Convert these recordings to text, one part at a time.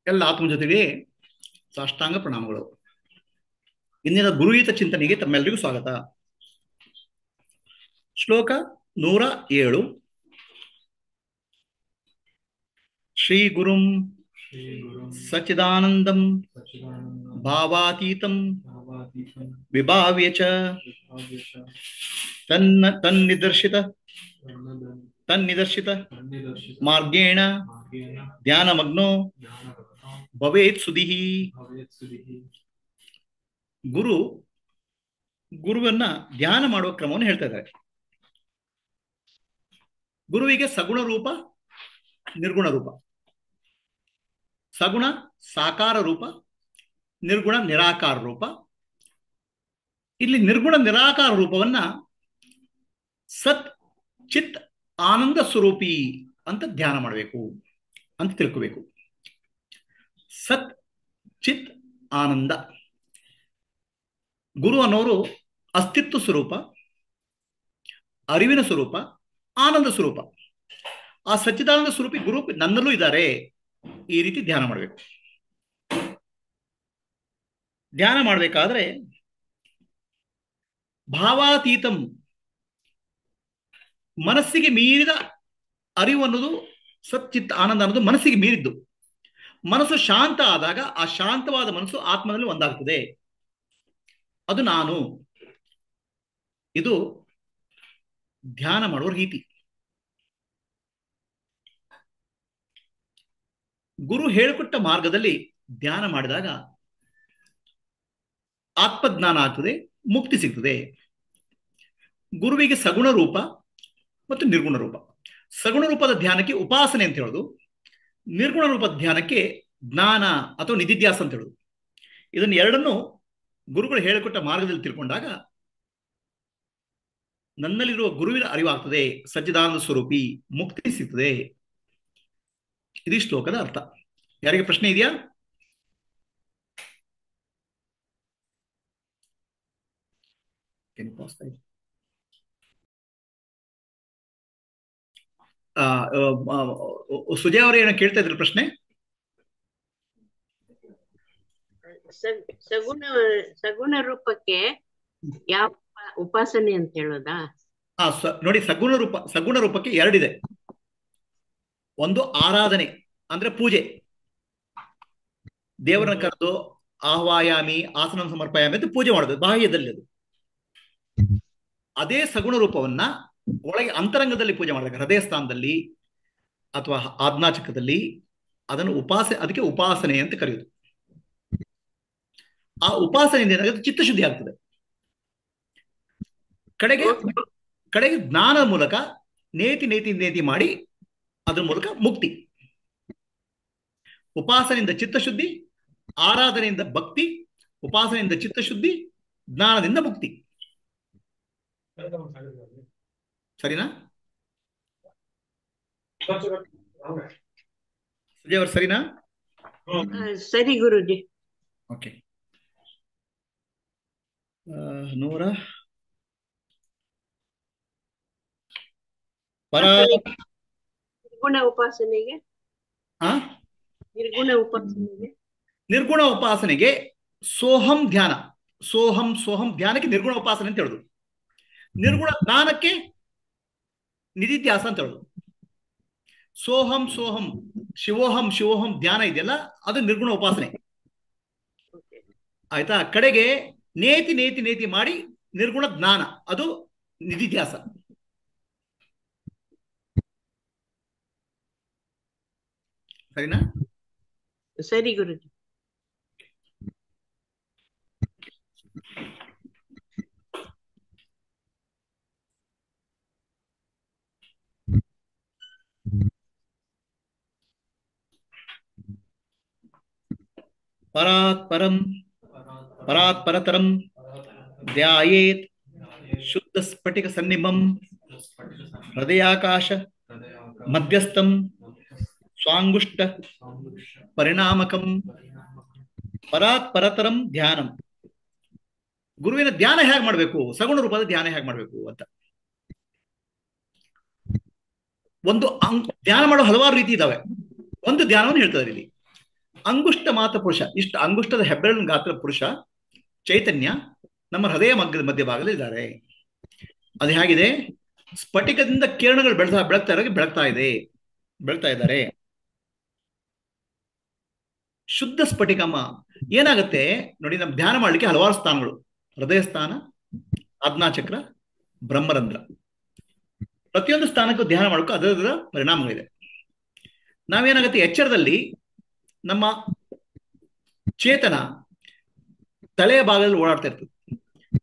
ಎಲ್ಲ ಆತ್ಮ ಜೊತೆಗೆ ಸಾಷ್ಟಾಂಗ ಪ್ರಣಾಮಗಳು. ಇಂದಿನ ಗುರುಹಿತ ಚಿಂತನೆಗೆ ತಮ್ಮೆಲ್ಲರಿಗೂ ಸ್ವಾಗತ. ಶ್ಲೋಕ 107. ಶ್ರೀ ಗುರುಂ ಸಚ್ಚಿದಾನಂದಂ ಭಾವಾತೀತಂ ವಿಭಾವ್ಯ ಚ ತನ್ನಿದರ್ಶಿತ ಮಾರ್ಗೇಣ ಧ್ಯಾನಮಗ್ನೋ ಭವೇತ್ ಸುಧಿಃ. ಗುರುವನ್ನ ಧ್ಯಾನ ಮಾಡುವ ಕ್ರಮವನ್ನು ಹೇಳ್ತಾ ಇದ್ದಾರೆ. ಗುರುವಿಗೆ ಸಗುಣ ರೂಪ, ನಿರ್ಗುಣ ರೂಪ. ಸಗುಣ ಸಾಕಾರ ರೂಪ, ನಿರ್ಗುಣ ನಿರಾಕಾರ ರೂಪ. ಇಲ್ಲಿ ನಿರ್ಗುಣ ನಿರಾಕಾರ ರೂಪವನ್ನ ಸತ್ ಚಿತ್ ಆನಂದ ಸ್ವರೂಪಿ ಅಂತ ಧ್ಯಾನ ಮಾಡಬೇಕು ಅಂತ ತಿಳ್ಕೋಬೇಕು. ಸತ್ ಚಿತ್ ಆನಂದ. ಗುರು ಅನ್ನೋರು ಅಸ್ತಿತ್ವ ಸ್ವರೂಪ, ಅರಿವಿನ ಸ್ವರೂಪ, ಆನಂದ ಸ್ವರೂಪ. ಆ ಸಚ್ಚಿದಾನಂದ ಸ್ವರೂಪಿ ಗುರು ನನ್ನಲ್ಲೂ ಇದ್ದಾರೆ. ಈ ರೀತಿ ಧ್ಯಾನ ಮಾಡಬೇಕು. ಧ್ಯಾನ ಮಾಡಬೇಕಾದ್ರೆ ಭಾವಾತೀತಂ, ಮನಸ್ಸಿಗೆ ಮೀರಿದ ಅರಿವು ಅನ್ನೋದು, ಸಚ್ಚಿತ್ ಆನಂದ ಅನ್ನೋದು ಮನಸ್ಸಿಗೆ ಮೀರಿದ್ದು. ಮನಸ್ಸು ಶಾಂತ ಆದಾಗ ಆ ಶಾಂತವಾದ ಮನಸ್ಸು ಆತ್ಮನಲ್ಲಿ ಒಂದಾಗ್ತದೆ. ಅದು ನಾನು. ಇದು ಧ್ಯಾನ ಮಾಡುವ ರೀತಿ. ಗುರು ಹೇಳಿಕೊಟ್ಟ ಮಾರ್ಗದಲ್ಲಿ ಧ್ಯಾನ ಮಾಡಿದಾಗ ಆತ್ಮಜ್ಞಾನ ಆಗ್ತದೆ, ಮುಕ್ತಿ ಸಿಗ್ತದೆ. ಗುರುವಿಗೆ ಸಗುಣ ರೂಪ ಮತ್ತು ನಿರ್ಗುಣ ರೂಪ. ಸಗುಣ ರೂಪದ ಧ್ಯಾನಕ್ಕೆ ಉಪಾಸನೆ ಅಂತ ಹೇಳೋದು, ನಿರ್ಗುಣ ರೂಪದ ಧ್ಯಾನಕ್ಕೆ ಜ್ಞಾನ ಅಥವಾ ನಿಧಿಧ್ಯಾಸ ಅಂತ ಹೇಳೋದು. ಇದನ್ನು ಎರಡನ್ನು ಗುರುಗಳು ಹೇಳಿಕೊಟ್ಟ ಮಾರ್ಗದಲ್ಲಿ ತಿಳ್ಕೊಂಡಾಗ ನನ್ನಲ್ಲಿರುವ ಗುರುವಿನ ಅರಿವಾಗ್ತದೆ, ಸಚ್ಚಿದಾನಂದ ಸ್ವರೂಪಿ, ಮುಕ್ತಿ ಸಿಗ್ತದೆ. ಇದು ಶ್ಲೋಕದ ಅರ್ಥ. ಯಾರಿಗೆ ಪ್ರಶ್ನೆ ಇದೆಯಾ? ಸುಜಯ್ ಅವರು ಏನೋ ಕೇಳ್ತಾ ಇದ್ರು ಪ್ರಶ್ನೆ. ಸಗುಣ ರೂಪಕ್ಕೆ ಯಾವ ಉಪಾಸನೆ ಅಂತ ಹೇಳೋದಾ? ನೋಡಿ, ಸಗುಣ ರೂಪಕ್ಕೆ ಎರಡಿದೆ. ಒಂದು ಆರಾಧನೆ ಅಂದ್ರೆ ಪೂಜೆ. ದೇವರನ್ನ ಕರೆದು ಆಹ್ವಾಯಾಮಿ ಆಸನ ಸಮರ್ಪಯಾಮಿ ಅಂತ ಪೂಜೆ ಮಾಡೋದು ಬಾಹ್ಯದಲ್ಲಿ. ಅದು ಅದೇ ಸಗುಣ ರೂಪವನ್ನ ಒಳಗೆ ಅಂತರಂಗದಲ್ಲಿ ಪೂಜೆ ಮಾಡಿದಾಗ, ಹೃದಯ ಸ್ಥಾನದಲ್ಲಿ ಅಥವಾ ಆಜ್ಞಾಚಕದಲ್ಲಿ, ಅದನ್ನು ಅದಕ್ಕೆ ಉಪಾಸನೆ ಅಂತ ಕರೆಯುವುದು. ಆ ಉಪಾಸನೆಯಿಂದ ಏನಾಗುತ್ತೆ? ಚಿತ್ತಶುದ್ಧಿ ಆಗ್ತದೆ. ಕಡೆಗೆ ಜ್ಞಾನದ ಮೂಲಕ ನೇತಿ ಮಾಡಿ ಅದರ ಮೂಲಕ ಮುಕ್ತಿ. ಉಪಾಸನೆಯಿಂದ ಚಿತ್ತಶುದ್ಧಿ, ಆರಾಧನೆಯಿಂದ ಭಕ್ತಿ, ಉಪಾಸನೆಯಿಂದ ಚಿತ್ತಶುದ್ಧಿ, ಜ್ಞಾನದಿಂದ ಮುಕ್ತಿ. ಸರಿನಾ ಸುಜಯ್ ಅವರು? ಸರಿನಾ? ಸರಿ ಗುರುಜಿ. ಓಕೆ. 100 ನಿರ್ಗುಣ ಉಪಾಸನೆಗೆ ಸೋಹಂ ಧ್ಯಾನ. ಸೋಹಂ ಧ್ಯಾನಕ್ಕೆ ನಿರ್ಗುಣ ಉಪಾಸನೆ ಅಂತ ಹೇಳುದು. ನಿರ್ಗುಣ ಜ್ಞಾನಕ್ಕೆ ನಿಧಿಧ್ಯಾಸ ಅಂತ ಹೇಳುದು. ಸೋಹಂ ಶಿವೋಹಂ ಧ್ಯಾನ ಇದೆಯಲ್ಲ, ಅದು ನಿರ್ಗುಣ ಉಪಾಸನೆ. ಆಯ್ತಾ? ಕಡೆಗೆ ನೇತಿ ಮಾಡಿ ನಿರ್ಗುಣ ಜ್ಞಾನ, ಅದು ನಿಧಿಧ್ಯಾಸ. ಸರಿನಾ? ಸರಿ ಗುರುಜಿ. ಪರಾತ್ಪರತರಂ ಧ್ಯಾಯೇತ್ ಶುದ್ಧ ಸ್ಫಟಿಕ ಸನ್ನಿಭಂ ಹೃದಯಾಕಾಶ ಮಧ್ಯಸ್ಥಂ ಸ್ವಾಂಗುಷ್ಟ ಪರಿಣಾಮಕಂ ಪರಾತ್ಪರತರಂ ಧ್ಯಾನಂ. ಗುರುವಿನ ಧ್ಯಾನ ಹೇಗೆ ಮಾಡಬೇಕು, ಸಗುಣ ರೂಪದ ಧ್ಯಾನ ಹೇಗೆ ಮಾಡಬೇಕು ಅಂತ. ಧ್ಯಾನ ಮಾಡೋ ಹಲವಾರು ರೀತಿ ಇದಾವೆ. ಒಂದು ಧ್ಯಾನವನ್ನು ಹೇಳ್ತಾರೆ ಇಲ್ಲಿ. ಅಂಗುಷ್ಟ ಮಾತ್ರ ಪುರುಷ, ಇಷ್ಟು ಅಂಗುಷ್ಟದ ಹೆಬ್ಬೆರಳಿನ ಗಾತ್ರ ಪುರುಷ ಚೈತನ್ಯ ನಮ್ಮ ಹೃದಯ ಮಧ್ಯಭಾಗದಲ್ಲಿ ಇದ್ದಾರೆ. ಅದು ಹೇಗಿದೆ? ಸ್ಫಟಿಕದಿಂದ ಕಿರಣಗಳು ಬೆಳಗ್ತಾ ಇರೋ ಬೆಳಗ್ತಾ ಇದ್ದಾರೆ. ಶುದ್ಧ ಸ್ಫಟಿಕಮ್ಮ ಏನಾಗುತ್ತೆ ನೋಡಿ, ನಮ್ಮ ಧ್ಯಾನ ಮಾಡಲಿಕ್ಕೆ ಹಲವಾರು ಸ್ಥಾನಗಳು: ಹೃದಯ ಸ್ಥಾನ, ಆಜ್ಞಾಚಕ್ರ, ಬ್ರಹ್ಮರಂಧ್ರ. ಪ್ರತಿಯೊಂದು ಸ್ಥಾನಕ್ಕೂ ಧ್ಯಾನ ಮಾಡೋಕ್ಕೂ ಅದರ ಪರಿಣಾಮಗಳಿದೆ. ನಾವೇನಾಗುತ್ತೆ, ಎಚ್ಚರದಲ್ಲಿ ನಮ್ಮ ಚೇತನ ತಲೆಯ ಭಾಗದಲ್ಲಿ ಓಡಾಡ್ತಾ ಇರ್ತದೆ.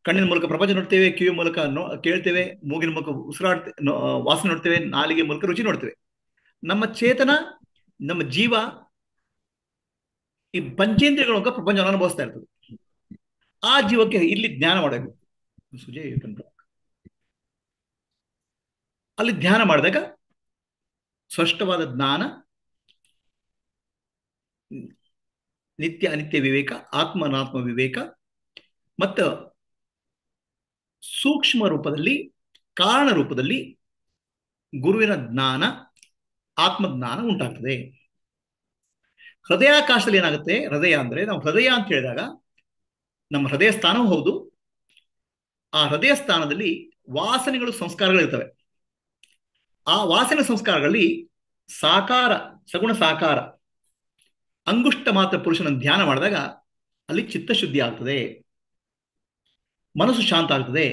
ಕಣ್ಣಿನ ಮೂಲಕ ಪ್ರಪಂಚ ನೋಡ್ತೇವೆ, ಕಿವಿಯ ಮೂಲಕ ಕೇಳ್ತೇವೆ, ಮೂಗಿನ ಮೂಲಕ ವಾಸನೆ ನೋಡ್ತೇವೆ, ನಾಲಿಗೆ ಮೂಲಕ ರುಚಿ ನೋಡ್ತೇವೆ. ನಮ್ಮ ಚೇತನ, ನಮ್ಮ ಜೀವ ಈ ಪಂಚೇಂದ್ರಿಯಗಳ ಮೂಲಕ ಪ್ರಪಂಚವನ್ನು ಅನುಭವಿಸ್ತಾ ಇರ್ತದೆ. ಆ ಜೀವಕ್ಕೆ ಇಲ್ಲಿ ಜ್ಞಾನ ಮಾಡಬೇಕು. ಅಲ್ಲಿ ಧ್ಯಾನ ಮಾಡಿದಾಗ ಸ್ಪಷ್ಟವಾದ ಜ್ಞಾನ, ನಿತ್ಯ ಅನಿತ್ಯ ವಿವೇಕ, ಆತ್ಮ ಅನಾತ್ಮ ವಿವೇಕ ಮತ್ತು ಸೂಕ್ಷ್ಮ ರೂಪದಲ್ಲಿ, ಕಾರಣ ರೂಪದಲ್ಲಿ ಗುರುವಿನ ಜ್ಞಾನ, ಆತ್ಮಜ್ಞಾನ ಉಂಟಾಗ್ತದೆ. ಹೃದಯಾಕಾಶದಲ್ಲಿ ಏನಾಗುತ್ತೆ? ಹೃದಯ ಅಂದ್ರೆ, ನಾವು ಹೃದಯ ಅಂತ ಹೇಳಿದಾಗ ನಮ್ಮ ಹೃದಯ ಸ್ಥಾನವೂ ಹೌದು. ಆ ಹೃದಯ ಸ್ಥಾನದಲ್ಲಿ ವಾಸನೆಗಳು, ಸಂಸ್ಕಾರಗಳು ಇರ್ತವೆ. ಆ ವಾಸನೆ ಸಂಸ್ಕಾರಗಳಲ್ಲಿ ಸಾಕಾರ, ಸಗುಣ ಸಾಕಾರ ಅಂಗುಷ್ಟ ಮಾತ್ರ ಪುರುಷನ ಧ್ಯಾನ ಮಾಡಿದಾಗ ಅಲ್ಲಿ ಚಿತ್ತಶುದ್ಧಿ ಆಗ್ತದೆ, ಮನಸ್ಸು ಶಾಂತ ಆಗ್ತದೆ.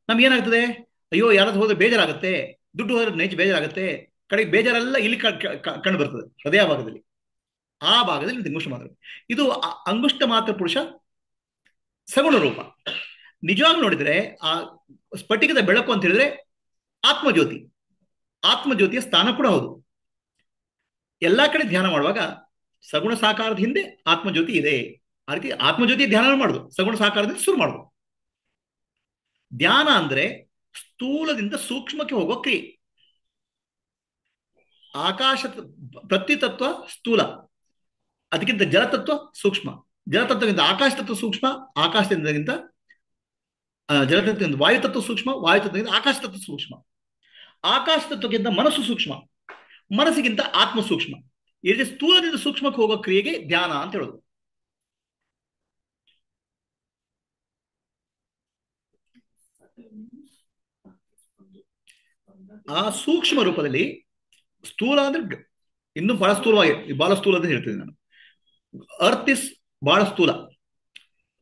ನಮ್ಗೆ ಏನಾಗ್ತದೆ? ಅಯ್ಯೋ, ಯಾರಾದ್ರೂ ಹೋದ್ರೆ ಬೇಜಾರಾಗುತ್ತೆ, ದುಡ್ಡು ಹೋದ್ರೆ ನೈಜ ಬೇಜಾರಾಗುತ್ತೆ, ಕಡೆಗೆ ಬೇಜಾರೆಲ್ಲ ಇಲ್ಲಿ ಕಂಡು ಬರ್ತದೆ ಹೃದಯ ಭಾಗದಲ್ಲಿ. ಆ ಭಾಗದಲ್ಲಿ ಅಂಗುಷ್ಟ ಮಾತ್ರ. ಇದು ಅಂಗುಷ್ಟ ಮಾತ್ರ ಪುರುಷ ಸಗುಣ ರೂಪ. ನಿಜವಾಗ್ಲೂ ನೋಡಿದ್ರೆ ಆ ಸ್ಫಟಿಕದ ಬೆಳಕು ಅಂತ ಹೇಳಿದ್ರೆ ಆತ್ಮಜ್ಯೋತಿ, ಆತ್ಮಜ್ಯೋತಿಯ ಸ್ಥಾನ ಕೂಡ ಹೌದು. ಎಲ್ಲಾ ಕಡೆ ಧ್ಯಾನ ಮಾಡುವಾಗ ಸಗುಣ ಸಾಕಾರದ ಹಿಂದೆ ಆತ್ಮಜ್ಯೋತಿ ಇದೆ. ಆ ರೀತಿ ಆತ್ಮಜ್ಯೋತಿ ಧ್ಯಾನ ಮಾಡುದು, ಸಗುಣ ಸಾಕಾರದಿಂದ ಶುರು ಮಾಡುದು. ಧ್ಯಾನ ಅಂದ್ರೆ ಸ್ಥೂಲದಿಂದ ಸೂಕ್ಷ್ಮಕ್ಕೆ ಹೋಗುವ ಕ್ರಿಯೆ. ಆಕಾಶ ಪ್ರತಿ ತತ್ವ ಸ್ಥೂಲ, ಅದಕ್ಕಿಂತ ಜಲತತ್ವ ಸೂಕ್ಷ್ಮ, ಜಲತತ್ವದಿಂದ ಆಕಾಶ ತತ್ವ ಸೂಕ್ಷ್ಮ, ಆಕಾಶದಿಂದ ಜಲತತ್ವದಿಂದ ವಾಯುತತ್ವ ಸೂಕ್ಷ್ಮ, ವಾಯುತತ್ವದಿಂದ ಆಕಾಶ ತತ್ವ ಸೂಕ್ಷ್ಮ, ಆಕಾಶ ತತ್ವಕ್ಕಿಂತ ಮನಸ್ಸು ಸೂಕ್ಷ್ಮ, ಮನಸ್ಸಿಗಿಂತ ಆತ್ಮ ಸೂಕ್ಷ್ಮ. ಈ ರೀತಿ ಸ್ಥೂಲದಿಂದ ಸೂಕ್ಷ್ಮಕ್ಕೆ ಹೋಗೋ ಕ್ರಿಯೆಗೆ ಧ್ಯಾನ ಅಂತ ಹೇಳೋದು. ಆ ಸೂಕ್ಷ್ಮ ರೂಪದಲ್ಲಿ ಸ್ಥೂಲ ಅಂದ್ರೆ ಇನ್ನೂ ಬಹಳ ಸ್ಥೂಲ ಅಂತ ಹೇಳ್ತೀನಿ ನಾನು. ಅರ್ತ್ ಇಸ್ ಬಹಳ ಸ್ಥೂಲ.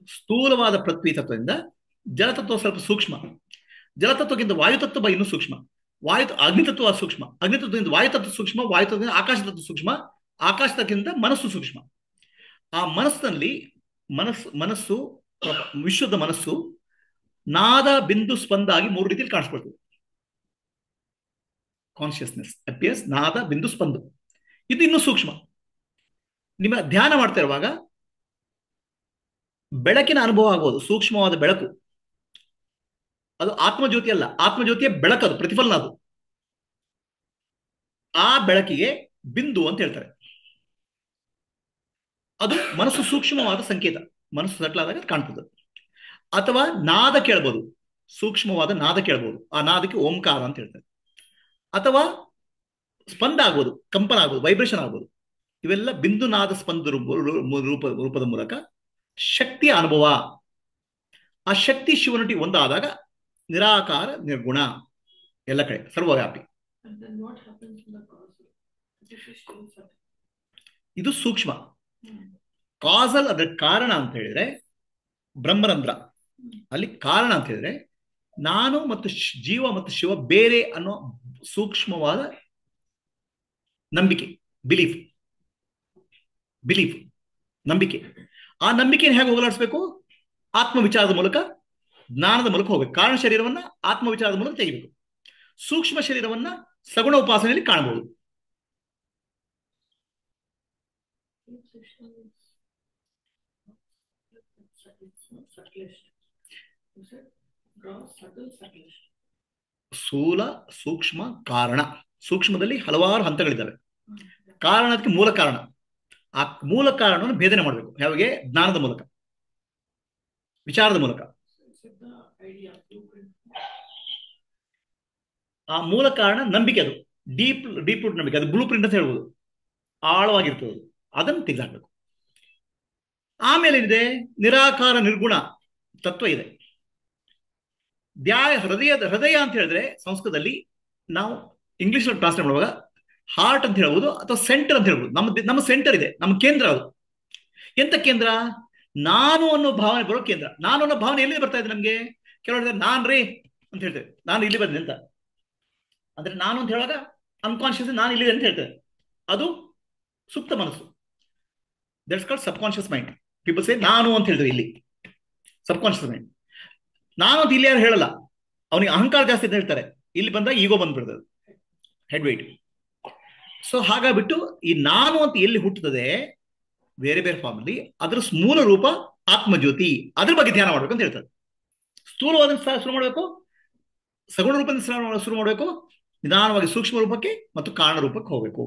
ಸ್ಥೂಲವಾದ ಪೃಥ್ವಿ ತತ್ವದಿಂದ ಜಲತತ್ವ ಸ್ವಲ್ಪ ಸೂಕ್ಷ್ಮ, ಜಲತತ್ವಕ್ಕಿಂತ ವಾಯುತತ್ವ ಇನ್ನೂ ಸೂಕ್ಷ್ಮ, ಅಗ್ನಿತತ್ವ ಸೂಕ್ಷ್ಮ, ಅಗ್ನಿತತ್ವದಿಂದ ವಾಯುತತ್ವ ಸೂಕ್ಷ್ಮ, ವಾಯುತತ್ವದಿಂದ ಆಕಾಶ ತತ್ವ ಸೂಕ್ಷ್ಮ, ಆಕಾಶಕ್ಕಿಂತ ಮನಸ್ಸು ಸೂಕ್ಷ್ಮ. ಆ ಮನಸ್ಸಿನಲ್ಲಿ ಮನಸ್ಸು ವಿಶ್ವದ ಮನಸ್ಸು ನಾದ ಬಿಂದು ಸ್ಪಂದ ಆಗಿ ಮೂರು ರೀತಿಯಲ್ಲಿ ಕಾಣಿಸ್ಕೊಳ್ತದೆ. ಕಾನ್ಶಿಯಸ್ನೆಸ್ ಅಪಿಯರ್ಸ್, ನಾದ ಬಿಂದು ಸ್ಪಂದ. ಇದು ಇನ್ನೂ ಸೂಕ್ಷ್ಮ. ನಿಮ್ಮ ಧ್ಯಾನ ಮಾಡ್ತಾ ಇರುವಾಗ ಬೆಳಕಿನ ಅನುಭವ ಆಗುವುದು, ಸೂಕ್ಷ್ಮವಾದ ಬೆಳಕು. ಅದು ಆತ್ಮಜ್ಯೋತಿ ಅಲ್ಲ, ಆತ್ಮಜ್ಯೋತಿಯ ಬೆಳಕದು, ಪ್ರತಿಫಲನ ಅದು. ಆ ಬೆಳಕಿಗೆ ಬಿಂದು ಅಂತ ಹೇಳ್ತಾರೆ. ಅದು ಮನಸ್ಸು ಸೂಕ್ಷ್ಮವಾದ ಸಂಕೇತ, ಮನಸ್ಸು ಸಟ್ಲಾದಾಗ ಕಾಣ್ತದೆ. ಅಥವಾ ನಾದ ಕೇಳ್ಬೋದು, ಸೂಕ್ಷ್ಮವಾದ ನಾದ ಕೇಳ್ಬೋದು, ಆ ನಾದಕ್ಕೆ ಓಂಕಾರ ಅಂತ ಹೇಳ್ತಾರೆ. ಅಥವಾ ಸ್ಪಂದ ಆಗ್ಬೋದು, ಕಂಪನ ಆಗ್ಬೋದು, ವೈಬ್ರೇಷನ್ ಆಗ್ಬೋದು. ಇವೆಲ್ಲ ಬಿಂದು ನಾದ ಸ್ಪಂದ ರೂಪದ ಮೂಲಕ ಶಕ್ತಿಯ ಅನುಭವ. ಆ ಶಕ್ತಿ ಶಿವನಟಿ ಒಂದಾದಾಗ ನಿರಾಕಾರ ನಿರ್ಗುಣ, ಎಲ್ಲ ಕಡೆ ಸರ್ವವ್ಯಾಪಿ. ಇದು ಸೂಕ್ಷ್ಮ. ಕಾಸಲ್, ಅದರ ಕಾರಣ ಅಂತ ಹೇಳಿದ್ರೆ ಬ್ರಹ್ಮರಂಧ್ರ. ಅಲ್ಲಿ ಕಾರಣ ಅಂತ ಹೇಳಿದ್ರೆ ನಾನು ಮತ್ತು ಜೀವ ಮತ್ತು ಶಿವ ಬೇರೆ ಅನ್ನೋ ಸೂಕ್ಷ್ಮವಾದ ನಂಬಿಕೆ, ಬಿಲೀಫ್, ನಂಬಿಕೆ. ಆ ನಂಬಿಕೆಯನ್ನು ಹೇಗೆ ಹೋಗಲಾಡಿಸ್ಬೇಕು? ಆತ್ಮ ವಿಚಾರದ ಮೂಲಕ, ಜ್ಞಾನದ ಮೂಲಕ ಹೋಗ್ಬೇಕು. ಕಾರಣ ಶರೀರವನ್ನ ಆತ್ಮ ವಿಚಾರದ ಮೂಲಕ ತೆಗಿಬೇಕು. ಸೂಕ್ಷ್ಮ ಶರೀರವನ್ನ ಸಗುಣ ಉಪಾಸನೆಯಲ್ಲಿ ಕಾಣಬಹುದು. ಸ್ಥೂಲ, ಸೂಕ್ಷ್ಮ, ಕಾರಣ. ಸೂಕ್ಷ್ಮದಲ್ಲಿ ಹಲವಾರು ಹಂತಗಳಿದ್ದಾವೆ. ಕಾರಣಕ್ಕೆ ಮೂಲ ಕಾರಣ. ಆ ಮೂಲ ಕಾರಣವನ್ನು ಭೇದನೆ ಮಾಡಬೇಕು. ಹೇಗೆ? ಜ್ಞಾನದ ಮೂಲಕ, ವಿಚಾರದ ಮೂಲಕ. ಆ ಮೂಲ ಕಾರಣ ನಂಬಿಕೆ, ಅದು ಡೀಪ್ ರೂಟ್ ನಂಬಿಕೆ, ಅದು ಬ್ಲೂ ಪ್ರಿಂಟ್ ಅಂತ ಹೇಳ್ಬೋದು, ಆಳವಾಗಿರ್ತದೆ. ಅದನ್ನು ತೆಗೆದುಹಾಕಬೇಕು. ಆಮೇಲೆ ಏನಿದೆ, ನಿರಾಕಾರ ನಿರ್ಗುಣ ತತ್ವ ಇದೆ. ಹೃದಯ ಅಂತ ಹೇಳಿದ್ರೆ ಸಂಸ್ಕೃತದಲ್ಲಿ ನಾವು ಇಂಗ್ಲಿಷ್ ಟ್ರಾನ್ಸ್ಲೇಟ್ ಮಾಡುವಾಗ ಹಾರ್ಟ್ ಅಂತ ಹೇಳ್ಬೋದು ಅಥವಾ ಸೆಂಟರ್ ಅಂತ ಹೇಳ್ಬೋದು. ನಮ್ಮ ಸೆಂಟರ್ ಇದೆ, ನಮ್ಮ ಕೇಂದ್ರ ಅದು. ಎಂತ ಕೇಂದ್ರ? ನಾನು ಅನ್ನೋ ಭಾವನೆ ಬರೋ ಕೇಂದ್ರ. ನಾನು ಅನ್ನೋ ಭಾವನೆ ಎಲ್ಲಿ ಬರ್ತಾ ಇದೆ ನಮ್ಗೆ? ಕೆಲವರು ನಾನ್ ರೀ ಅಂತ ಹೇಳ್ತೇವೆ, ನಾನು ಇಲ್ಲಿ ಬಂದೆ ಅಂತ. ಅಂದ್ರೆ ನಾನು ಅಂತ ಹೇಳುವಾಗ ಅನ್ಕಾನ್ಶಿಯಸ್ ನಾನು ಇಲ್ಲಿ ಅಂತ ಹೇಳ್ತೇವೆ, ಅದು ಸುಪ್ತ ಮನಸ್ಸು. That's called sub conscious mind. People say ನಾನು ಅಂತ ಹೇಳ್ತೇವೆ ಇಲ್ಲಿ, ಸಬ್ ಕಾನ್ಶಿಯಸ್ ಮೈಂಡ್. ನಾನು ಅಂತ ಇಲ್ಲಿ ಯಾರು ಹೇಳಲ್ಲ, ಅವನಿಗೆ ಅಹಂಕಾರ ಜಾಸ್ತಿ ಅಂತ ಹೇಳ್ತಾರೆ. ಇಲ್ಲಿ ಬಂದಾಗ ಈಗೋ ಬಂದ್ಬಿಡ್ತದೆ, ಹೆಡ್ ವೆಯ್ಟ್. ಸೊ ಹಾಗಾಗ್ಬಿಟ್ಟು ಈ ನಾನು ಅಂತ ಎಲ್ಲಿ ಹುಟ್ಟುತ್ತದೆ ಬೇರೆ ಬೇರೆ ಫಾರ್ಮ್ ಅಲ್ಲಿ, ಅದರ ಮೂಲ ರೂಪ ಆತ್ಮಜ್ಯೋತಿ. ಅದ್ರ ಬಗ್ಗೆ ಧ್ಯಾನ ಮಾಡ್ಬೇಕು ಅಂತ ಹೇಳ್ತಾರೆ. ಸ್ಥೂಲವಾದ ಶುರು ಮಾಡಬೇಕು, ಸಗುಣ ರೂಪದಿಂದ ಶುರು ಮಾಡಬೇಕು, ನಿಧಾನವಾಗಿ ಸೂಕ್ಷ್ಮ ರೂಪಕ್ಕೆ ಮತ್ತು ಕಾರಣ ರೂಪಕ್ಕೆ ಹೋಗಬೇಕು.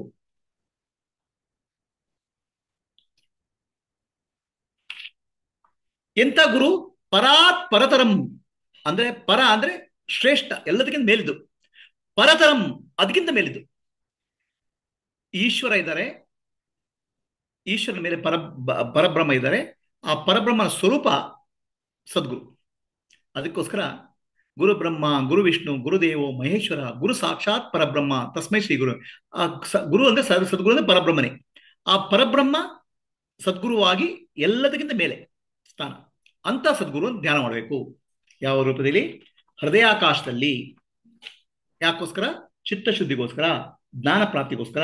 ಎಂತ ಗುರು? ಪರಾತ್ ಪರತರಂ. ಅಂದ್ರೆ ಪರ ಅಂದ್ರೆ ಶ್ರೇಷ್ಠ, ಎಲ್ಲದಕ್ಕಿಂತ ಮೇಲಿದ್ದು. ಪರತರಂ ಅದಕ್ಕಿಂತ ಮೇಲಿದ್ದು. ಈಶ್ವರ ಇದ್ದಾರೆ, ಈಶ್ವರನ ಮೇಲೆ ಪರಬ್ರಹ್ಮ ಇದ್ದಾರೆ. ಆ ಪರಬ್ರಹ್ಮನ ಸ್ವರೂಪ ಸದ್ಗುರು. ಅದಕ್ಕೋಸ್ಕರ ಗುರು ಬ್ರಹ್ಮ, ಗುರು ವಿಷ್ಣು, ಗುರುದೇವೋ ಮಹೇಶ್ವರ, ಗುರು ಸಾಕ್ಷಾತ್ ಪರಬ್ರಹ್ಮ ತಸ್ಮೈ ಶ್ರೀ ಗುರು. ಆ ಗುರು ಅಂದ್ರೆ ಸದ್ಗುರು ಅಂದ್ರೆ ಪರಬ್ರಹ್ಮನೇ. ಆ ಪರಬ್ರಹ್ಮ ಸದ್ಗುರುವಾಗಿ ಎಲ್ಲದಕ್ಕಿಂತ ಮೇಲೆ ಸ್ಥಾನ. ಅಂತ ಸದ್ಗುರು ಧ್ಯಾನ ಮಾಡಬೇಕು. ಯಾವ ರೂಪದಲ್ಲಿ? ಹೃದಯಾಕಾಶದಲ್ಲಿ. ಯಾಕೋಸ್ಕರ? ಚಿತ್ತಶುದ್ಧಿಗೋಸ್ಕರ, ಜ್ಞಾನ ಪ್ರಾಪ್ತಿಗೋಸ್ಕರ.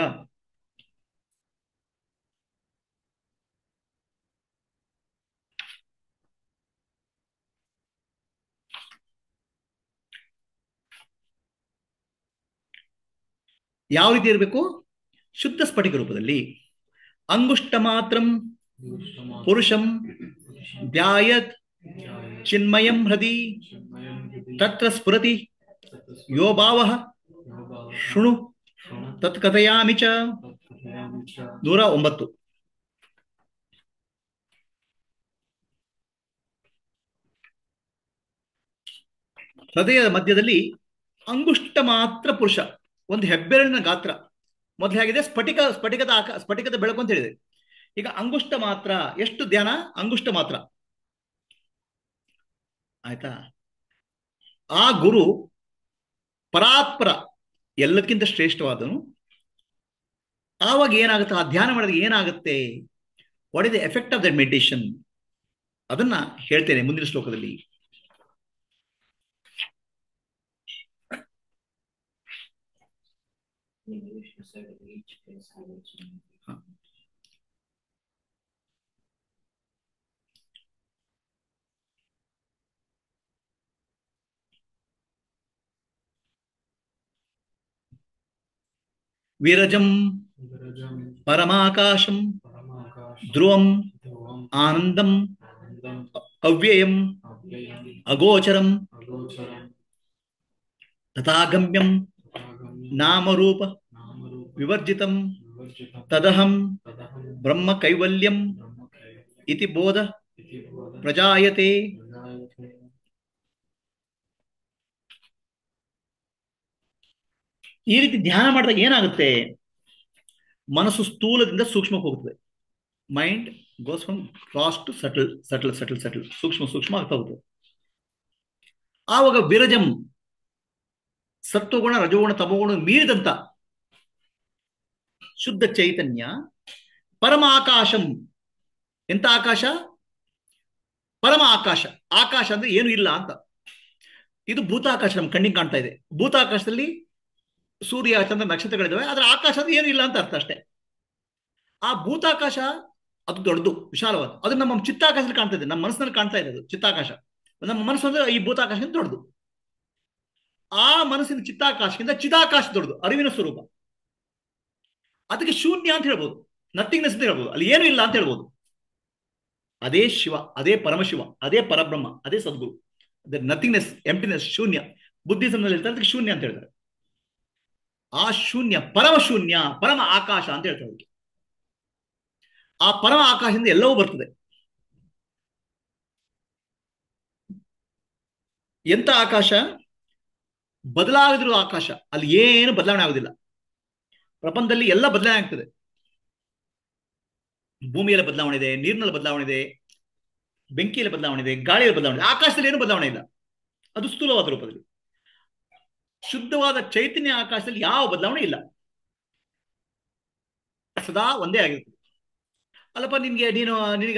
ಯಾವ ರೀತಿ ಇರಬೇಕು? ಶುದ್ಧ ಸ್ಫಟಿಕ ರೂಪದಲ್ಲಿ. ಅಂಗುಷ್ಟ ಮಾತ್ರಂ ಪುರುಷಂ ಧ್ಯಾಯತ್ ಚಿನ್ಮಯಂ ಹೃದಿ ತತ್ರ ಸ್ಫುರತಿ ಯೋ ಭಾವಃ ಶೃಣು ತತ್ಕಥಯಾಮಿ ಚ. 109. ಹೃದಯದ ಮಧ್ಯದಲ್ಲಿ ಅಂಗುಷ್ಟ ಮಾತ್ರ ಪುರುಷ, ಒಂದು ಹೆಬ್ಬೆರಳಿನ ಗಾತ್ರ. ಮೊದಲು ಹೇಗಿದೆ? ಸ್ಫಟಿಕದ ಬೆಳಕು ಅಂತ ಹೇಳಿದೆ. ಈಗ ಅಂಗುಷ್ಟ ಮಾತ್ರ. ಎಷ್ಟು ಧ್ಯಾನ? ಅಂಗುಷ್ಟ ಮಾತ್ರ. ಆಯ್ತಾ? ಆ ಗುರು ಪರಾತ್ಪರ, ಎಲ್ಲದಕ್ಕಿಂತ ಶ್ರೇಷ್ಠವಾದನು. ಆವಾಗ ಏನಾಗುತ್ತೆ? ಆ ಧ್ಯಾನ ಮಾಡಿದ್ರೆ ಏನಾಗುತ್ತೆ? What is the effect of that meditation? ಅದನ್ನ ಹೇಳ್ತೇನೆ ಮುಂದಿನ ಶ್ಲೋಕದಲ್ಲಿ. ವಿರಜಂ ಪರಮಾಕಾಶಂ ಧ್ರುವಂ ಆನಂದಂ ಅವ್ಯಯಂ ಅಗೋಚರಂ ತಥಾಗಮ್ಯಂ ನಾಮರೂಪ ವಿವರ್ಜಿತಂ ತದಹಂ ಬ್ರಹ್ಮ ಕೈವಲ್ಯಂ ಇತಿ ಬೋಧ ಪ್ರಜಾಯತೆ. ಈ ರೀತಿ ಧ್ಯಾನ ಮಾಡಿದಾಗ ಏನಾಗುತ್ತೆ? ಮನಸ್ಸು ಸ್ಥೂಲದಿಂದ ಸೂಕ್ಷ್ಮಕ್ಕೆ ಹೋಗುತ್ತದೆ. Mind goes from cross to subtle subtle subtle subtle, ಸೂಕ್ಷ್ಮ ಆಗ್ತಾ ಹೋಗುತ್ತದೆ. ಆವಾಗ ವಿರಜಂ, ಸತ್ವಗುಣ ರಜೋಗುಣ ತಮೋಗುಣ ಮೀರಿದಂತ ಶುದ್ಧ ಚೈತನ್ಯ, ಪರಮ ಆಕಾಶಂ. ಎಂತ ಆಕಾಶ? ಪರಮ ಆಕಾಶ. ಆಕಾಶ ಅಂದ್ರೆ ಏನು ಇಲ್ಲ ಅಂತ. ಇದು ಭೂತಾಕಾಶ, ನಮ್ ಕಣ್ಣಿಗೆ ಕಾಣ್ತಾ ಇದೆ. ಭೂತಾಕಾಶದಲ್ಲಿ ಸೂರ್ಯ ಚಂದ್ರ ನಕ್ಷತ್ರಗಳಿದ್ದಾವೆ, ಆದ್ರೆ ಆಕಾಶ ಅಂದ್ರೆ ಏನು ಇಲ್ಲ ಅಂತ ಅರ್ಥ ಅಷ್ಟೇ. ಆ ಭೂತಾಕಾಶ ಅದು ದೊಡ್ಡದು, ವಿಶಾಲವಾದ. ಅದು ನಮ್ಮ ಚಿತ್ತಾಕಾಶದಲ್ಲಿ ಕಾಣ್ತಾ ಇದೆ, ನಮ್ಮ ಮನಸ್ಸಿನಲ್ಲಿ ಕಾಣ್ತಾ ಇದೆ. ಅದು ಚಿತ್ತಾಕಾಶ. ನಮ್ಮ ಮನಸ್ಸು ಅಂದ್ರೆ ಈ ಭೂತಾಕಾಶಕ್ಕಿಂತ ದೊಡ್ಡದು. ಆ ಮನಸ್ಸಿನ ಚಿತ್ತಾಕಾಶಕ್ಕಿಂತ ಚಿದಾಕಾಶ ದೊಡ್ಡದು, ಅರಿವಿನ ಸ್ವರೂಪ. ಅದಕ್ಕೆ ಶೂನ್ಯ ಅಂತ ಹೇಳ್ಬೋದು, ನಥಿಂಗ್ನೆಸ್ ಅಂತ ಹೇಳ್ಬೋದು. ಅಲ್ಲಿ ಏನು ಇಲ್ಲ ಅಂತ ಹೇಳ್ಬೋದು. ಅದೇ ಶಿವ, ಅದೇ ಪರಮಶಿವ, ಅದೇ ಪರಬ್ರಹ್ಮ, ಅದೇ ಸದ್ಗುರು. ಅದೇ ನಥಿಂಗ್ನೆಸ್, ಎಂಪ್ಟಿನೆಸ್, ಶೂನ್ಯ. ಬುದ್ಧಿಸಂನಲ್ಲಿ ಹೇಳ್ತಾರೆ ಅದಕ್ಕೆ ಶೂನ್ಯ ಅಂತ ಹೇಳ್ತಾರೆ. ಆ ಶೂನ್ಯ ಪರಮ ಶೂನ್ಯ, ಪರಮ ಆಕಾಶ ಅಂತ ಹೇಳ್ತಾರೆ ಅದಕ್ಕೆ. ಆ ಪರಮ ಆಕಾಶದಿಂದ ಎಲ್ಲವೂ ಬರ್ತದೆ. ಎಂತ ಆಕಾಶ? ಬದಲಾಗದಿರುವ ಆಕಾಶ. ಅಲ್ಲಿ ಏನು ಬದಲಾವಣೆ ಆಗುದಿಲ್ಲ. ಪ್ರಪಂಚದಲ್ಲಿ ಎಲ್ಲ ಬದಲಾವಣೆ ಆಗ್ತದೆ. ಭೂಮಿಯಲ್ಲಿ ಬದಲಾವಣೆ ಇದೆ, ನೀರಿನಲ್ಲಿ ಬದಲಾವಣೆ ಇದೆ, ಬೆಂಕಿಯಲ್ಲಿ ಬದಲಾವಣೆ ಇದೆ, ಗಾಳಿಯಲ್ಲಿ ಬದಲಾವಣೆ ಇದೆ, ಆಕಾಶದಲ್ಲಿ ಏನು ಬದಲಾವಣೆ ಇಲ್ಲ. ಅದು ಸ್ಥೂಲವಾದ ರೂಪದಲ್ಲಿ. ಶುದ್ಧವಾದ ಚೈತನ್ಯ ಆಕಾಶದಲ್ಲಿ ಯಾವ ಬದಲಾವಣೆ ಇಲ್ಲ, ಸದಾ ಒಂದೇ ಆಗಿರ್ತದೆ. ಅಲ್ಲಪ್ಪ ನಿನಗೆ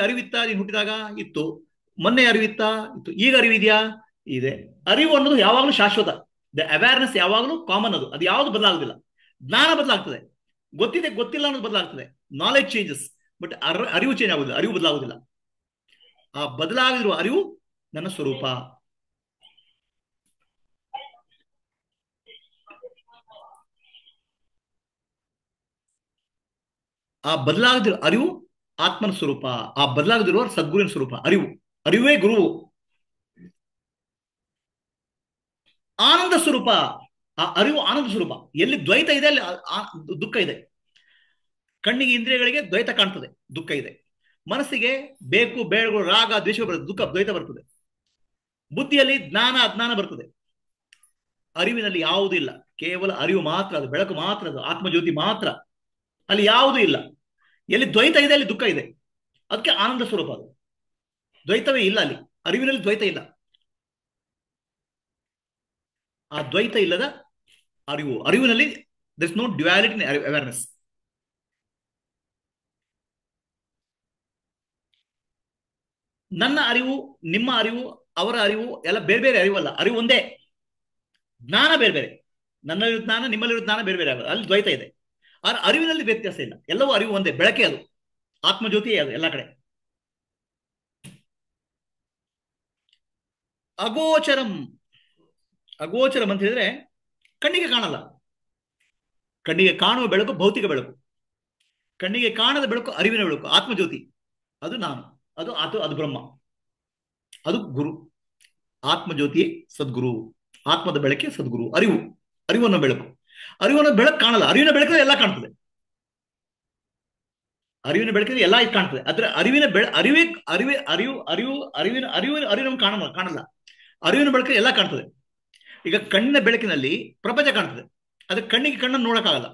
ಅರಿವಿತ್ತಾ? ನೀನು ಹುಟ್ಟಿದಾಗ ಇತ್ತು, ಮೊನ್ನೆ ಅರಿವಿತ್ತಾ? ಇತ್ತು. ಈಗ ಅರಿವಿದೆಯಾ? ಇದೆ. ಅರಿವು ಅನ್ನೋದು ಯಾವಾಗಲೂ ಶಾಶ್ವತ. ದ ಅವೇರ್ನೆಸ್ ಯಾವಾಗಲೂ ಕಾಮನ್. ಅದು ಯಾವುದು ಬದಲಾಗುದಿಲ್ಲ. ಜ್ಞಾನ ಬದಲಾಗ್ತದೆ, ಗೊತ್ತಿದೆ ಗೊತ್ತಿಲ್ಲ ಅನ್ನೋದು ಬದಲಾಗ್ತದೆ. ನಾಲೆಜ್ ಚೇಂಜಸ್, ಬಟ್ ಅರಿವು ಚೇಂಜ್ ಆಗುದಿಲ್ಲ, ಅರಿವು ಬದಲಾಗುದಿಲ್ಲ. ಆ ಬದಲಾಗಿರುವ ಅರಿವು ನನ್ನ ಸ್ವರೂಪ. ಆ ಬದಲಾಗದಿರುವ ಅರಿವು ಆತ್ಮನ ಸ್ವರೂಪ. ಆ ಬದಲಾಗದಿರುವ ಸದ್ಗುರುವಿನ ಸ್ವರೂಪ. ಅರಿವೇ ಗುರು. ಆನಂದ ಸ್ವರೂಪ. ಆ ಅರಿವು ಆನಂದ ಸ್ವರೂಪ. ಎಲ್ಲಿ ದ್ವೈತ ಇದೆ ಅಲ್ಲಿ ದುಃಖ ಇದೆ. ಕಣ್ಣಿಗೆ ಇಂದ್ರಿಯಗಳಿಗೆ ದ್ವೈತ ಕಾಣ್ತದೆ, ದುಃಖ ಇದೆ. ಮನಸ್ಸಿಗೆ ಬೇಕು ಬೇಡಗಳು, ರಾಗ ದ್ವೇಷ ಬರ್ತದೆ, ದುಃಖ ದ್ವೈತ ಬರ್ತದೆ. ಬುದ್ಧಿಯಲ್ಲಿ ಜ್ಞಾನ ಅಜ್ಞಾನ ಬರ್ತದೆ. ಅರಿವಿನಲ್ಲಿ ಯಾವುದೂ ಇಲ್ಲ, ಕೇವಲ ಅರಿವು ಮಾತ್ರ. ಅದು ಬೆಳಕು ಮಾತ್ರ, ಅದು ಆತ್ಮಜ್ಯೋತಿ ಮಾತ್ರ. ಅಲ್ಲಿ ಯಾವುದೂ ಇಲ್ಲ. ಎಲ್ಲಿ ದ್ವೈತ ಇದೆ ಅಲ್ಲಿ ದುಃಖ ಇದೆ. ಅದಕ್ಕೆ ಆನಂದ ಸ್ವರೂಪ. ಅದು ದ್ವೈತವೇ ಇಲ್ಲ ಅಲ್ಲಿ. ಅರಿವಿನಲ್ಲಿ ದ್ವೈತ ಇಲ್ಲ. ಆ ದ್ವೈತ ಇಲ್ಲದ ಅರಿವಿನಲ್ಲಿ there is no duality in awareness. ನನ್ನ ಅರಿವು, ನಿಮ್ಮ ಅರಿವು, ಅವರ ಅರಿವು ಎಲ್ಲ ಬೇರೆ ಬೇರೆ ಅರಿವಲ್ಲ. ಅರಿವು ಒಂದೇ, ಜ್ಞಾನ ಬೇರೆ ಬೇರೆ. ನನ್ನಲ್ಲಿರೋ ಜ್ಞಾನ, ನಿಮ್ಮಲ್ಲಿರೋ ಜ್ಞಾನ ಬೇರೆ ಬೇರೆ ಆಗೋದು. ಅಲ್ಲಿ ದ್ವೈತ ಇದೆ. ಆದ್ರೆ ಅರಿವಿನಲ್ಲಿ ವ್ಯತ್ಯಾಸ ಇಲ್ಲ. ಎಲ್ಲವೂ ಅರಿವು ಒಂದೇ, ಬೆಳಕೆ. ಅದು ಆತ್ಮಜ್ಯೋತಿಯೇ ಅದು ಎಲ್ಲ ಕಡೆ. ಅಗೋಚರಂ. ಅಗೋಚರಂ ಅಂತ ಹೇಳಿದ್ರೆ ಕಣ್ಣಿಗೆ ಕಾಣಲ್ಲ. ಕಣ್ಣಿಗೆ ಕಾಣುವ ಬೆಳಕು ಭೌತಿಕ ಬೆಳಕು. ಕಣ್ಣಿಗೆ ಕಾಣದ ಬೆಳಕು ಅರಿವಿನ ಬೆಳಕು, ಆತ್ಮಜ್ಯೋತಿ. ಅದು ನಾನು, ಅದು ಬ್ರಹ್ಮ, ಅದು ಗುರು. ಆತ್ಮಜ್ಯೋತಿಯೇ ಸದ್ಗುರು. ಆತ್ಮದ ಬೆಳಕೆ ಸದ್ಗುರು. ಅರಿವನ್ನ ಬೆಳಕು. ಅರಿವನ್ನ ಬೆಳಕು ಕಾಣಲ್ಲ. ಅರಿವಿನ ಬೆಳಕಲ್ಲಿ ಎಲ್ಲ ಕಾಣ್ತದೆ. ಅರಿವಿನ ಬೆಳಕಲ್ಲಿ ಎಲ್ಲ ಇದು ಕಾಣ್ತದೆ. ಆದ್ರೆ ಅರಿವಿನ ಅರಿವು ಕಾಣಲ್ಲ. ಅರಿವಿನ ಬೆಳಕಲ್ಲಿ ಎಲ್ಲ ಕಾಣ್ತದೆ. ಈಗ ಕಣ್ಣಿನ ಬೆಳಕಿನಲ್ಲಿ ಪ್ರಪಂಚ ಕಾಣ್ತದೆ. ಅದ್ರ ಕಣ್ಣಿಗೆ ಕಣ್ಣನ್ನು ನೋಡಕ್ಕಾಗಲ್ಲ.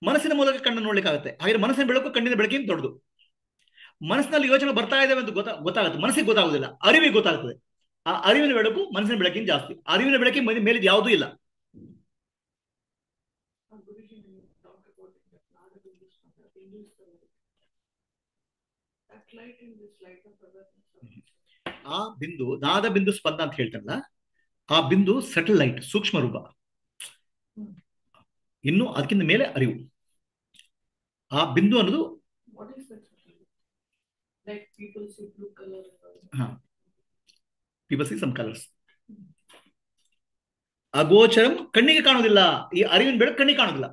ಮನಸ್ಸಿನ ಮೂಲಕ ಕಣ್ಣನ್ನು ನೋಡ್ಲಿಕ್ಕಾಗತ್ತೆ. ಹಾಗೆ ಮನಸ್ಸಿನ ಬೆಳಕು ಕಣ್ಣಿನ ಬೆಳಕಿನ ದೊಡ್ಡದು. ಮನಸ್ಸಿನಲ್ಲಿ ಯೋಚನೆ ಬರ್ತಾ ಇದ್ದಾವೆ ಅಂತ ಗೊತ್ತಾಗುತ್ತೆ. ಮನಸ್ಸಿಗೆ ಗೊತ್ತಾಗುದಿಲ್ಲ, ಅರಿವಿಗೆ ಗೊತ್ತಾಗ್ತದೆ. ಆ ಅರಿವಿನ ಬೆಳಕು ಮನಸ್ಸಿನ ಬೆಳಕಿನ ಜಾಸ್ತಿ. ಅರಿವಿನ ಬೆಳಕಿನ ಮೇಲಿದ್ ಯಾವುದೂ ಇಲ್ಲ. ಆ ಬಿಂದು, ನಾದ ಬಿಂದು ಸ್ಪಂದ ಅಂತ ಹೇಳ್ತಾರಲ್ಲ, ಆ ಬಿಂದು ಸಟಲ್ ಲೈಟ್, ಸೂಕ್ಷ್ಮ ರೂಪ. ಇನ್ನು ಅದಕ್ಕಿಂತ ಮೇಲೆ ಅರಿವು. ಆ ಬಿಂದು ಅನ್ನೋದು people see some colors. ಅಗೋಚರಂ ಕಣ್ಣಿಗೆ ಕಾಣುವುದಿಲ್ಲ. ಈ ಅರಿವಿನ ಬೆಳಕು ಕಣ್ಣಿಗೆ ಕಾಣುವುದಿಲ್ಲ.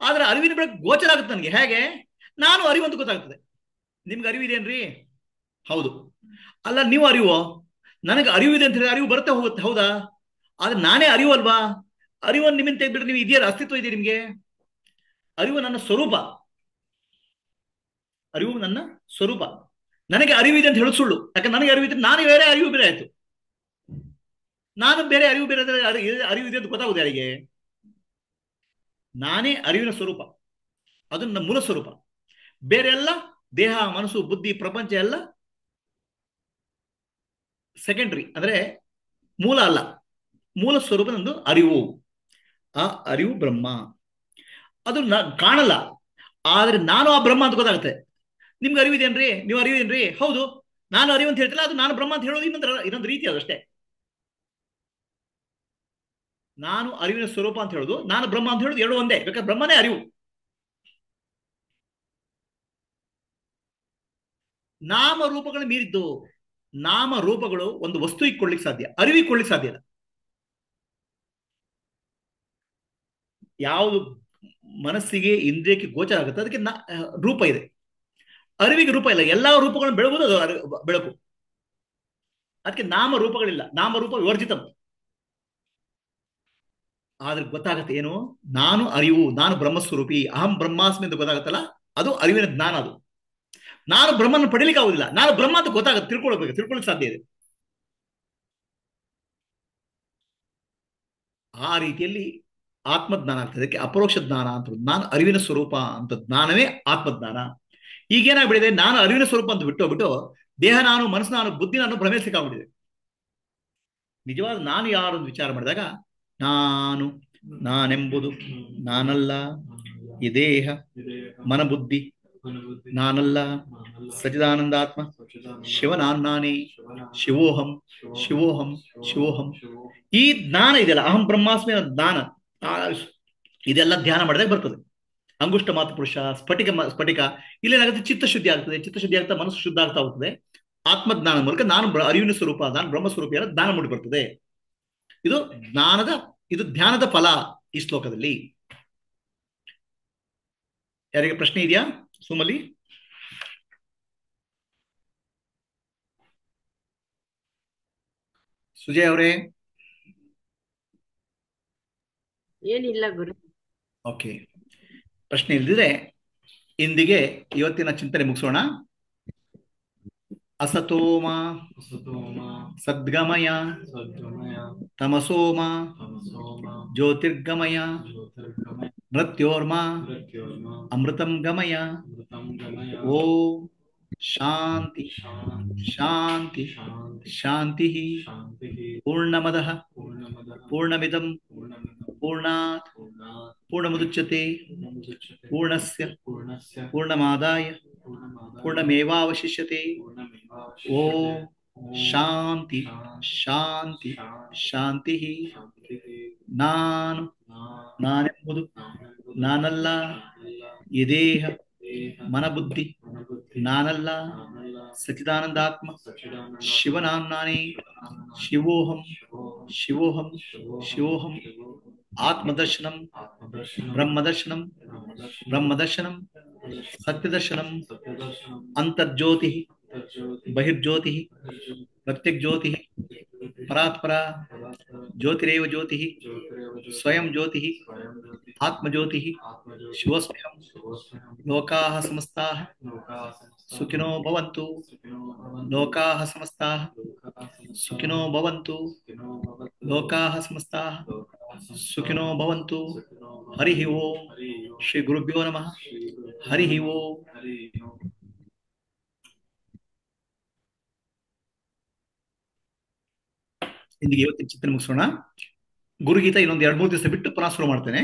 ಆದ್ರೆ ಅರಿವಿನ ಬೆಳಕು ಗೋಚರ ಆಗುತ್ತೆ ನನಗೆ. ಹೇಗೆ? ನಾನು ಅರಿವು ಅಂತ ಗೊತ್ತಾಗ್ತದೆ. ನಿಮ್ಗೆ ಅರಿವಿದೇನ್ರಿ? ಹೌದು. ಅಲ್ಲ, ನೀವು ಅರಿವು. ನನಗೆ ಅರಿವಿದೆ ಅಂತ ಹೇಳಿ ಅರಿವು ಬರುತ್ತೆ ಹೋಗುತ್ತೆ, ಹೌದಾ? ಆದ್ರೆ ನಾನೇ ಅರಿವು ಅಲ್ವಾ? ಅರಿವನ್ನು ನಿಮ್ಮಿಂದ ತೆಗೆದ್ಬಿಟ್ರೆ ನೀವು ಇದೆಯಲ್ಲ, ಅಸ್ತಿತ್ವ ಇದೆ ನಿಮ್ಗೆ. ಅರಿವು ನನ್ನ ಸ್ವರೂಪ. ಅರಿವು ನನ್ನ ಸ್ವರೂಪ. ನನಗೆ ಅರಿವಿದೆ ಅಂತ ಹೇಳೋದು ಸುಳ್ಳು. ಯಾಕಂದ್ರೆ ನನಗೆ ಅರಿವಿದ್ರೆ ನಾನು ಬೇರೆ, ಅರಿವು ಬೇರೆ ಆಯ್ತು. ನಾನು ಬೇರೆ, ಅರಿವು ಬೇರೆ. ಅರಿವಿದೆ ಅಂತ ಗೊತ್ತಾಗುದು ಯಾರಿಗೆ? ನಾನೇ ಅರಿವಿನ ಸ್ವರೂಪ. ಅದು ನನ್ನ ಮೂಲ ಸ್ವರೂಪ. ಬೇರೆ ಎಲ್ಲ ದೇಹ, ಮನಸ್ಸು, ಬುದ್ಧಿ, ಪ್ರಪಂಚ ಎಲ್ಲ ಸೆಕೆಂಡ್ರಿ, ಅಂದ್ರೆ ಮೂಲ ಅಲ್ಲ. ಮೂಲ ಸ್ವರೂಪ ನಂದು ಅರಿವು. ಆ ಅರಿವು ಬ್ರಹ್ಮ. ಅದು ಕಾಣಲ್ಲ, ಆದ್ರೆ ನಾನು ಆ ಬ್ರಹ್ಮ ಅಂತ ಗೊತ್ತಾಗುತ್ತೆ. ನಿಮ್ಗೆ ಅರಿವಿದೇನ್ರಿ? ನೀವು ಅರಿವಿದೇನ್ರಿ? ಹೌದು. ನಾನು ಅರಿವು ಅಂತ ಹೇಳ್ತಿಲ್ಲ, ಅದು ನಾನು ಬ್ರಹ್ಮ ಅಂತ ಹೇಳೋದು ಇನ್ನೊಂದು ರೀತಿ. ಅದಷ್ಟೇ. ನಾನು ಅರಿವಿನ ಸ್ವರೂಪ ಅಂತ ಹೇಳೋದು, ನಾನು ಬ್ರಹ್ಮ ಅಂತ ಹೇಳೋದು ಎರಡು ಒಂದೇ. ಬೇಕಾದ್ರೆ ಬ್ರಹ್ಮನೇ ಅರಿವು. ನಾಮ ರೂಪಗಳು ಮೀರಿದ್ದು. ನಾಮ ರೂಪಗಳು ಒಂದು ವಸ್ತು ಇಟ್ಕೊಳ್ಳಿಕ್ ಸಾಧ್ಯ, ಅರಿವಿಕೊಳ್ಳಿಕ್ ಸಾಧ್ಯ ಇಲ್ಲ. ಯಾವುದು ಮನಸ್ಸಿಗೆ, ಇಂದ್ರಿಯಕ್ಕೆ ಗೋಚರ ಆಗುತ್ತೆ ಅದಕ್ಕೆ ರೂಪ ಇದೆ. ಅರಿವಿಗೆ ರೂಪ ಇಲ್ಲ. ಎಲ್ಲಾ ರೂಪಗಳನ್ನು ಬೆಳಗುವುದು ಅದು ಬೆಳಕು. ಅದಕ್ಕೆ ನಾಮ ರೂಪಗಳಿಲ್ಲ. ನಾಮರೂಪ ವಿವರ್ಜಿತ. ಆದ್ರೆ ಗೊತ್ತಾಗತ್ತೆ ಏನು? ನಾನು ಅರಿವು, ನಾನು ಬ್ರಹ್ಮಸ್ವರೂಪಿ, ಅಹಂ ಬ್ರಹ್ಮಾಸ್ಮಿ ಅಂತ ಗೊತ್ತಾಗತ್ತಲ್ಲ, ಅದು ಅರಿವಿನ ಜ್ಞಾನ. ಅದು ನಾನು ಬ್ರಹ್ಮನ ಪಡಿಲಿಕ್ಕೆ ಆಗುದಿಲ್ಲ. ನಾನು ಬ್ರಹ್ಮ ಅಂತ ಗೊತ್ತಾಗುತ್ತೆ, ತಿಳ್ಕೊಳ್ಳಿಕ್ಕೆ ಸಾಧ್ಯ ಇದೆ. ಆ ರೀತಿಯಲ್ಲಿ ಆತ್ಮಜ್ಞಾನ ಆಗ್ತದೆ. ಅದಕ್ಕೆ ಅಪರೋಕ್ಷ ಜ್ಞಾನ ಅಂತ. ನಾನು ಅರಿವಿನ ಸ್ವರೂಪ ಅಂತ ಜ್ಞಾನವೇ ಆತ್ಮಜ್ಞಾನ. ಈಗೇನಾಗ್ಬಿಟ್ಟಿದೆ? ನಾನು ಅರಿವಿನ ಸ್ವರೂಪ ಅಂತ ಬಿಟ್ಟು ದೇಹ ನಾನು, ಮನಸ್ಸು ನಾನು, ಬುದ್ಧಿ ನಾನು ಭ್ರಮಿಸಲಿಕ್ಕಾಗ್ಬಿಟ್ಟಿದೆ. ನಿಜವಾದ ನಾನು ಯಾರು ಅಂತ ವಿಚಾರ ಮಾಡಿದಾಗ ನಾನು, ನಾನೆಂಬುದು ನಾನಲ್ಲ, ಈ ದೇಹ ಮನಬುದ್ಧಿ ನಾನಲ್ಲ, ಸಚಿದಾನಂದಾತ್ಮ ಶಿವ ನಾನೇ, ಶಿವೋಹಂ ಶಿವೋಹಂ ಶಿವೋಹಂ. ಈ ಜ್ಞಾನ ಇದೆಯಲ್ಲ, ಅಹಂ ಬ್ರಹ್ಮಾಸ್ಮಿ ಅನ್ನೋ ಜ್ಞಾನ, ಆ, ಇದೆಲ್ಲ ಧ್ಯಾನ ಮಾಡಿದಾಗ ಬರ್ತದೆ. ಅಂಗುಷ್ಟ ಮಾತು ಪುರುಷ, ಸ್ಫಟಿಕ, ಇಲ್ಲೇನಾಗುತ್ತೆ, ಚಿತ್ತಶುದ್ಧಿ ಆಗ್ತದೆ. ಚಿತ್ತಶುದ್ಧಿ ಆಗ್ತಾ ಮನಸ್ಸು ಶುದ್ಧ ಆಗ್ತಾ ಹೋಗ್ತದೆ. ಆತ್ಮಜ್ಞಾನ ಮೂಲಕ ನಾನು ಅರಿವಿನ ಸ್ವರೂಪ, ನಾನು ಬ್ರಹ್ಮಸ್ವರೂಪ ಎಲ್ಲ ಜ್ಞಾನ ಮೂಡಿ ಬರ್ತದೆ. ಇದು ಜ್ಞಾನದ, ಇದು ಧ್ಯಾನದ ಫಲ ಈ ಶ್ಲೋಕದಲ್ಲಿ. ಯಾರಿಗೆ ಪ್ರಶ್ನೆ ಇದೆಯಾ ಸುಮಲಿ? ಸುಜಯ್ ಅವರೇ? ಏನಿಲ್ಲ ಗುರು. ಓಕೆ, ಪ್ರಶ್ನೆ ಇಲ್ದಿದ್ರೆ ಇಂದಿಗೆ ಇವತ್ತಿನ ಚಿಂತನೆ ಮುಗಿಸೋಣ. ಅಸತೋಮ ಸದ್ಗಮಯ, ತಮಸೋಮ ಜ್ಯೋತಿರ್ಗಮಯ, ಮೃತ್ಯೋರ್ಮ ಅಮೃತಂ ಗಮಯ. ಓಂ ಶಾಂತಿ ಶಾಂತಿ ಶಾಂತಿ. ಪೂರ್ಣಮದಃ ಪೂರ್ಣಮಿದಂ ಪೂರ್ಣಾತ್ ಪೂರ್ಣಮುದಚ್ಯತೆ ಪೂರ್ಣಸ್ಯ ಪೂರ್ಣಮಾದಾಯ ಪೂರ್ಣಮೇವಾವಶಿಷ್ಯತೆ. ಓಂ ಶಾಂತಿ ಶಾಂತಿ ಶಾಂತಿ. ನಾನು, ನಾನೆಂಬುದು ನಾನಲ್ಲ, ಈ ದೇಹ ಮನಬುದ್ಧಿ ನಾನಲ್ಲ, ಸಚ್ಚಿದಾನಂದಾತ್ಮ ಶಿವ ನಾನೇ, ಶಿವೋಹಂ ಶಿವೋಹಂ ಶಿವೋಹಂ. ಆತ್ಮದರ್ಶನಂ ಬ್ರಹ್ಮದರ್ಶನಂ ಬ್ರಹ್ಮದರ್ಶನಂ ಸತ್ಯದರ್ಶನಂ. ಅಂತರ್ಜ್ಯೋತಿ ಬಹಿರ್ಜ್ಯೋತಿ ಪ್ರತ್ಯಗ್ಜ್ಯೋತಿ ಪರಾತ್ಪರ ಜ್ಯೋತಿರೇವ ಜ್ಯೋತಿ ಸ್ವಯಂ ಜ್ಯೋತಿ ಆತ್ಮಜ್ಯೋತಿ ಶಿವಸ್ವಯಂ. ಲೋಕಾಃ ಸಮಸ್ತಾಃ ಸುಖಿನೋ ಭವಂತು, ಲೋಕಾಃ ಸಮಸ್ತಾಃ ಸುಖಿನೋ ಭವಂತು, ಲೋಕಾಃ ಸಮಸ್ತಾಃ ಸುಖಿನೋ ಭವಂತು. ಹರಿ ಓಂ. ಶ್ರೀ ಗುರುಭ್ಯೋ ನಮಃ. ಹರಿ ಓಂ. ಇಂದಿಗೆ ಇವತ್ತಿನ ಚಿಂತನೆ ಮುಗಿಸೋಣ. ಗುರುಗೀತ ಇನ್ನೊಂದು 2-3 ದಿವಸ ಬಿಟ್ಟು ಪುನಃ ಶುರು ಮಾಡ್ತೇನೆ.